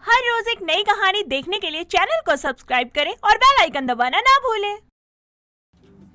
हर रोज एक नई कहानी देखने के लिए चैनल को सब्सक्राइब करें और बेल आइकन दबाना ना भूलें।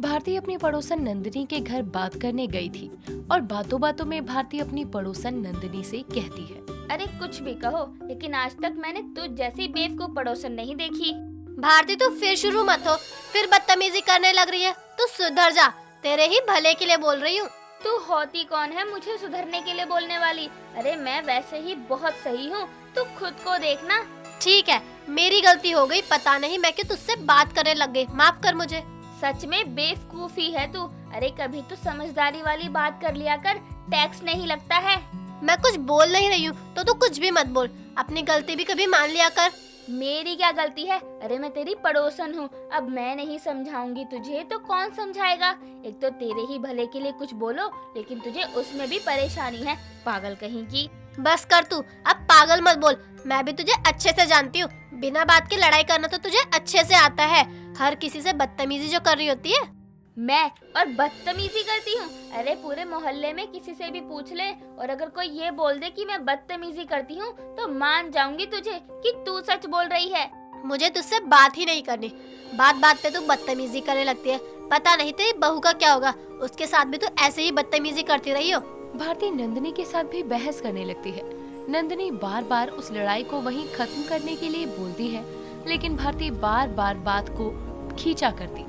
भारती अपनी पड़ोसन नंदिनी के घर बात करने गई थी और बातों बातों में भारती अपनी पड़ोसन नंदिनी से कहती है, अरे कुछ भी कहो, लेकिन आज तक मैंने तुझ जैसी बेवकूफ पड़ोसन नहीं देखी। भारती तू फिर शुरू मत हो, फिर बदतमीजी करने लग रही है। तू सुधर जा, तेरे ही भले के लिए बोल रही हूँ। तू होती कौन है मुझे सुधरने के लिए बोलने वाली? अरे मैं वैसे ही बहुत सही हूँ, तू खुद को देखना। ठीक है, मेरी गलती हो गई, पता नहीं मैं क्यों तुझसे बात करने लग गई, माफ कर मुझे। सच में बेवकूफी है तू। अरे कभी तो समझदारी वाली बात कर लिया कर, टैक्स नहीं लगता है। मैं कुछ बोल नहीं रही हूँ तो तू कुछ भी मत बोल, अपनी गलती भी कभी मान लिया कर। मेरी क्या गलती है? अरे मैं तेरी पड़ोसन हूँ, अब मैं नहीं समझाऊंगी तुझे तो कौन समझाएगा? एक तो तेरे ही भले के लिए कुछ बोलो, लेकिन तुझे उसमें भी परेशानी है, पागल कहीं की। बस कर तू, अब पागल मत बोल। मैं भी तुझे अच्छे से जानती हूँ, बिना बात के लड़ाई करना तो तुझे अच्छे से आता है। हर किसी से बदतमीजी जो कर रही होती है। मैं और बदतमीजी करती हूँ? अरे पूरे मोहल्ले में किसी से भी पूछ ले, और अगर कोई ये बोल दे कि मैं बदतमीजी करती हूँ तो मान जाऊंगी तुझे कि तू सच बोल रही है। मुझे तुझसे बात ही नहीं करनी, बात बात पे तू बदतमीजी करने लगती है। पता नहीं तेरी बहू का क्या होगा, उसके साथ भी तू ऐसे ही बदतमीजी करती रही हो। भारती नंदिनी के साथ भी बहस करने लगती है। नंदिनी बार बार उस लड़ाई को वहीं खत्म करने के लिए बोलती है, लेकिन भारती बार बार बात को खींचा करती।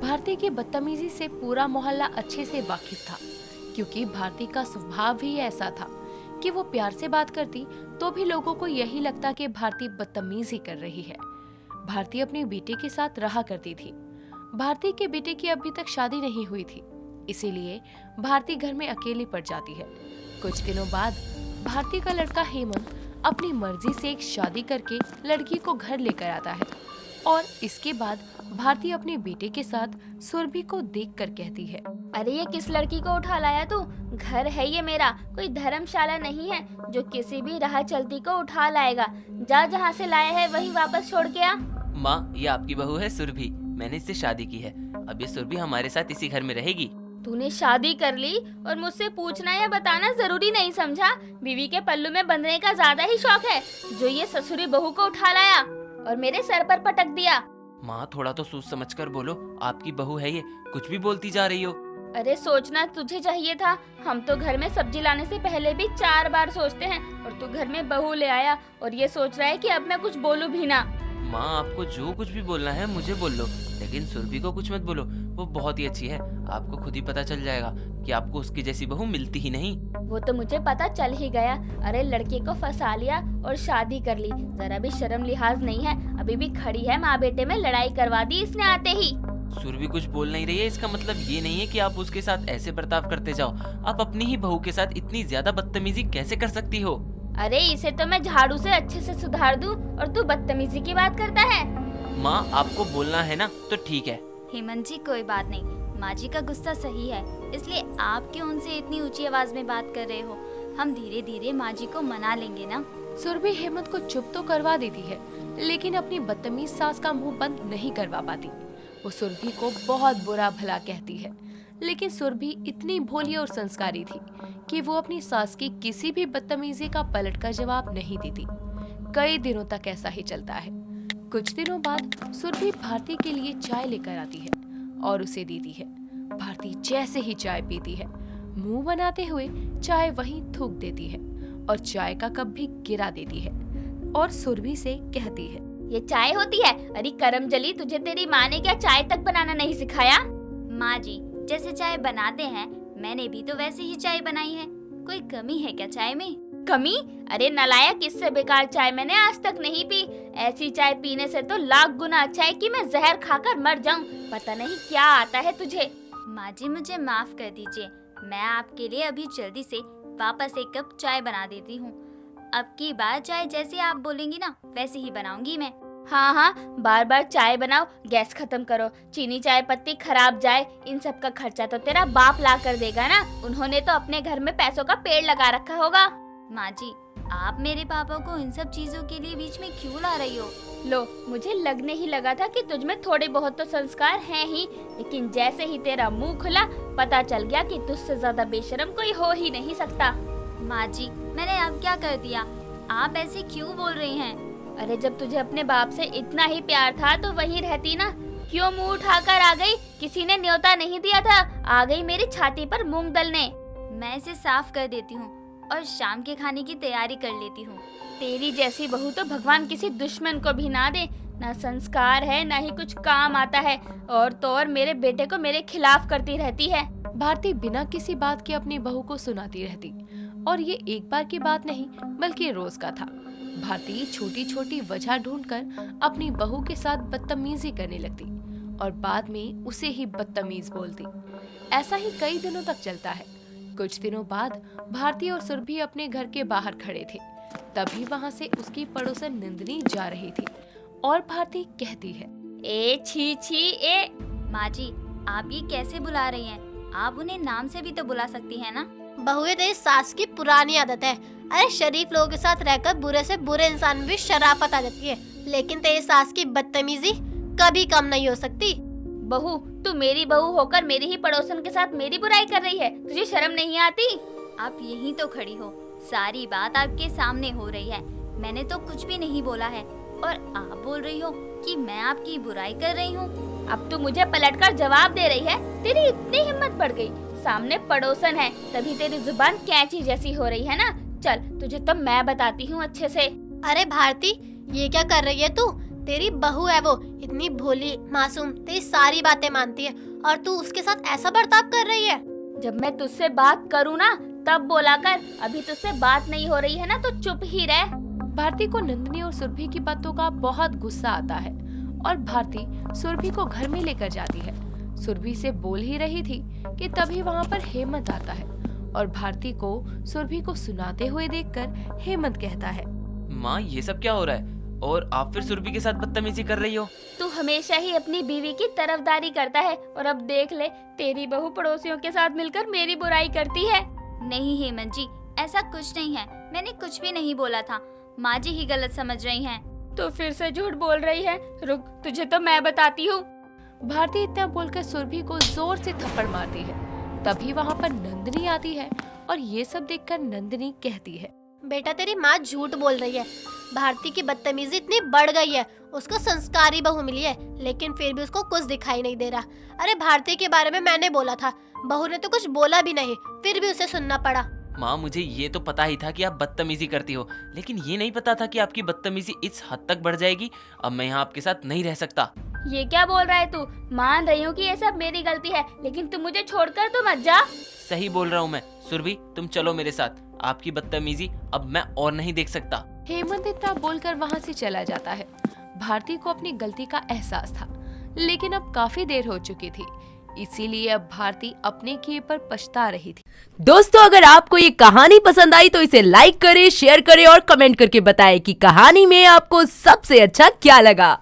भारती की बदतमीजी से पूरा मोहल्ला अच्छे से वाकिफ था, क्योंकि भारती का स्वभाव भी ऐसा था कि वो प्यार से बात करती तो भी लोगों को यही लगता कि भारती बदतमीजी कर रही है। भारती अपने बेटे के साथ रहा करती थी। भारती के बेटे की अभी तक शादी नहीं हुई थी, इसीलिए भारती घर में अकेली पड़ जाती है। कुछ दिनों बाद भारती का लड़का हेमंत अपनी मर्जी से एक शादी करके लड़की को घर लेकर आता है, और इसके बाद भारती अपने बेटे के साथ सुरभि को देखकर कहती है, अरे ये किस लड़की को उठा लाया तू? घर है ये मेरा, कोई धर्मशाला नहीं है जो किसी भी राह चलती को उठा लाएगा। जा, जहाँ से लाया है वही वापस छोड़ के आ। माँ, ये आपकी बहू है सुरभि, मैंने इससे शादी की है। अब ये सुरभि हमारे साथ इसी घर में रहेगी। तूने शादी कर ली और मुझसे पूछना या बताना जरूरी नहीं समझा? बीवी के पल्लू में बंधने का ज्यादा ही शौक है, जो ये ससुरी बहू को उठा लाया और मेरे सर पर पटक दिया। माँ, थोड़ा तो सोच समझ कर बोलो, आपकी बहू है ये, कुछ भी बोलती जा रही हो। अरे सोचना तुझे चाहिए था, हम तो घर में सब्जी लाने से पहले भी 4 बार सोचते हैं, और तू घर में बहू ले आया और ये सोच रहा है कि अब मैं कुछ बोलूं भी ना। माँ, आपको जो कुछ भी बोलना है मुझे बोल लो, लेकिन सुरभि को कुछ मत बोलो, वो बहुत ही अच्छी है। आपको खुद ही पता चल जाएगा कि आपको उसकी जैसी बहू मिलती ही नहीं। वो तो मुझे पता चल ही गया। अरे लड़के को फंसा लिया और शादी कर ली, जरा भी शर्म लिहाज नहीं है। अभी भी खड़ी है, माँ बेटे में लड़ाई करवा दी इसने आते ही। सुरभि कुछ बोल नहीं रही है, इसका मतलब ये नहीं है कि आप उसके साथ ऐसे बर्ताव करते जाओ। आप अपनी ही बहू के साथ इतनी ज्यादा बदतमीजी कैसे कर सकती हो? अरे इसे तो मैं झाड़ू से अच्छे से सुधार दूं, और तू बदतमीजी की बात करता है। माँ, आपको बोलना है ना तो ठीक है। हेमंत जी कोई बात नहीं, माँ जी का गुस्सा सही है, इसलिए आप क्यों उनसे इतनी ऊंची आवाज में बात कर रहे हो? हम धीरे धीरे माँ जी को मना लेंगे ना। सुरभि हेमंत को चुप तो करवा देती है, लेकिन अपनी बदतमीज सास का मुंह बंद नहीं करवा पाती। वो सुरभि को बहुत बुरा भला कहती है, लेकिन सुरभि इतनी भोली और संस्कारी थी कि वो अपनी सास की किसी भी बदतमीजी का पलट कर जवाब नहीं देती। कई दिनों तक ऐसा ही चलता है। कुछ दिनों बाद सुरभि भारती के लिए चाय लेकर आती है और उसे देती है। भारती जैसे ही चाय पीती है, मुंह बनाते हुए चाय वहीं थूक देती है और चाय का कप भी गिरा देती है, और सुरभि से कहती है, ये चाय होती है? अरे करम जली, तुझे तेरी माँ ने क्या चाय तक बनाना नहीं सिखाया? माँ जी जैसे चाय बनाते हैं, मैंने भी तो वैसे ही चाय बनाई है, कोई कमी है क्या चाय में? कमी? अरे नालायक, इससे बेकार चाय मैंने आज तक नहीं पी। ऐसी चाय पीने से तो लाख गुना अच्छा है कि मैं जहर खाकर मर जाऊं। पता नहीं क्या आता है तुझे। माँ जी मुझे माफ कर दीजिए, मैं आपके लिए अभी जल्दी से वापस एक कप चाय बना देती हूँ। अब की बार चाय जैसे आप बोलेंगी ना वैसे ही बनाऊंगी मैं। हाँ हाँ, बार बार चाय बनाओ, गैस खत्म करो, चीनी चाय पत्ती खराब जाए, इन सब का खर्चा तो तेरा बाप ला कर देगा ना। उन्होंने तो अपने घर में पैसों का पेड़ लगा रखा होगा। माँ जी आप मेरे पापा को इन सब चीजों के लिए बीच में क्यों ला रही हो? लो, मुझे लगने ही लगा था कि तुझ में थोड़े बहुत तो संस्कार हैं ही, लेकिन जैसे ही तेरा मुंह खुला पता चल गया कि तुझसे ज्यादा बेशरम कोई हो ही नहीं सकता। माँ जी मैंने अब क्या कर दिया? आप ऐसे क्यों बोल रही हैं? अरे जब तुझे अपने बाप से इतना ही प्यार था तो वहीं रहती ना, क्यों मुंह उठाकर आ गई? किसी ने न्योता नहीं दिया था, आ गई मेरी छाती पर मूंग दलने। मैं इसे साफ कर देती हूँ और शाम के खाने की तैयारी कर लेती हूँ। तेरी जैसी बहू तो भगवान किसी दुश्मन को भी ना दे, ना संस्कार है ना ही कुछ काम आता है, और तो और मेरे बेटे को मेरे खिलाफ करती रहती है। भारती बिना किसी बात के अपनी बहू को सुनाती रहती, और ये एक बार की बात नहीं बल्कि रोज का था। भारती छोटी छोटी वजह ढूंढकर अपनी बहू के साथ बदतमीजी करने लगती और बाद में उसे ही बदतमीज बोलती। ऐसा ही कई दिनों तक चलता है। कुछ दिनों बाद भारती और सुरभि अपने घर के बाहर खड़े थे। तभी वहाँ से उसकी पड़ोसन नंदिनी जा रही थी और भारती कहती है, ए छी छी ए। माँ जी, आप ये कैसे बुला रही हैं? आप उन्हें नाम से भी तो बुला सकती हैं ना। बहू ये तेरी सास की पुरानी आदत है। अरे शरीफ लोगों के साथ रहकर बुरे से बुरे इंसान में भी शराफत आ जाती है, लेकिन तेरी सास की बदतमीजी कभी कम नहीं हो सकती। बहू, तू मेरी बहू होकर मेरी ही पड़ोसन के साथ मेरी बुराई कर रही है, तुझे शर्म नहीं आती? आप यहीं तो खड़ी हो, सारी बात आपके सामने हो रही है। मैंने तो कुछ भी नहीं बोला है और आप बोल रही हो कि मैं आपकी बुराई कर रही हूँ। अब तू मुझे पलटकर जवाब दे रही है? तेरी इतनी हिम्मत बढ़ गई, सामने पड़ोसन है तभी तेरी जुबान कैंची जैसी हो रही है ना। चल तुझे तो मैं बताती हूँ अच्छे से। अरे भारती, ये क्या कर रही है तू? तेरी बहू है वो, इतनी भोली मासूम, तेरी सारी बातें मानती है और तू उसके साथ ऐसा बर्ताव कर रही है। जब मैं तुझसे बात करूँ ना तब बोला कर, अभी तुझसे बात नहीं हो रही है ना तो चुप ही रह। भारती को नंदिनी और सुरभि की बातों का बहुत गुस्सा आता है और भारती सुरभि को घर में लेकर जाती है। सुरभि से बोल ही रही थी कि तभी वहाँ पर हेमंत आता है और भारती को सुरभि को सुनाते हुए देखकर हेमंत कहता है, माँ ये सब क्या हो रहा है और आप फिर सुरभि के साथ बदतमीजी कर रही हो? तू हमेशा ही अपनी बीवी की तरफदारी करता है और अब देख ले, तेरी बहू पड़ोसियों के साथ मिलकर मेरी बुराई करती है। नहीं हेमंत जी, ऐसा कुछ नहीं है, मैंने कुछ भी नहीं बोला था। माँ जी ही गलत समझ रही हैं। तो फिर से झूठ बोल रही है। रुक, तुझे तो मैं बताती हूँ। भारती इतना बोलकर सुरभि को जोर से थप्पड़ मारती है। तभी वहाँ पर नंदिनी आती है और ये सब देखकर नंदिनी कहती है, बेटा तेरी माँ झूठ बोल रही है। भारती की बदतमीजी इतनी बढ़ गई है, उसको संस्कारी बहू मिली है लेकिन फिर भी उसको कुछ दिखाई नहीं दे रहा। अरे भारती के बारे में मैंने बोला था, बहू ने तो कुछ बोला भी नहीं, फिर भी उसे सुनना पड़ा। माँ मुझे ये तो पता ही था कि आप बदतमीजी करती हो, लेकिन ये नहीं पता था कि आपकी बदतमीजी इस हद तक बढ़ जाएगी। अब मैं यहाँ आपके साथ नहीं रह सकता। ये क्या बोल रहा है तू? मान रही हूँ कि ये सब मेरी गलती है, लेकिन तू मुझे छोड़कर तो मत जा। सही बोल रहा हूँ मैं। सुरभि तुम चलो मेरे साथ, आपकी बदतमीजी अब मैं और नहीं देख सकता। हेमंत इतना बोलकर वहाँ से चला जाता है। भारती को अपनी गलती का एहसास था, लेकिन अब काफी देर हो चुकी थी, इसीलिए अब भारती अपने किए पर पछता रही थी। दोस्तों अगर आपको ये कहानी पसंद आई तो इसे लाइक करें, शेयर करें और कमेंट करके बताएं कि कहानी में आपको सबसे अच्छा क्या लगा।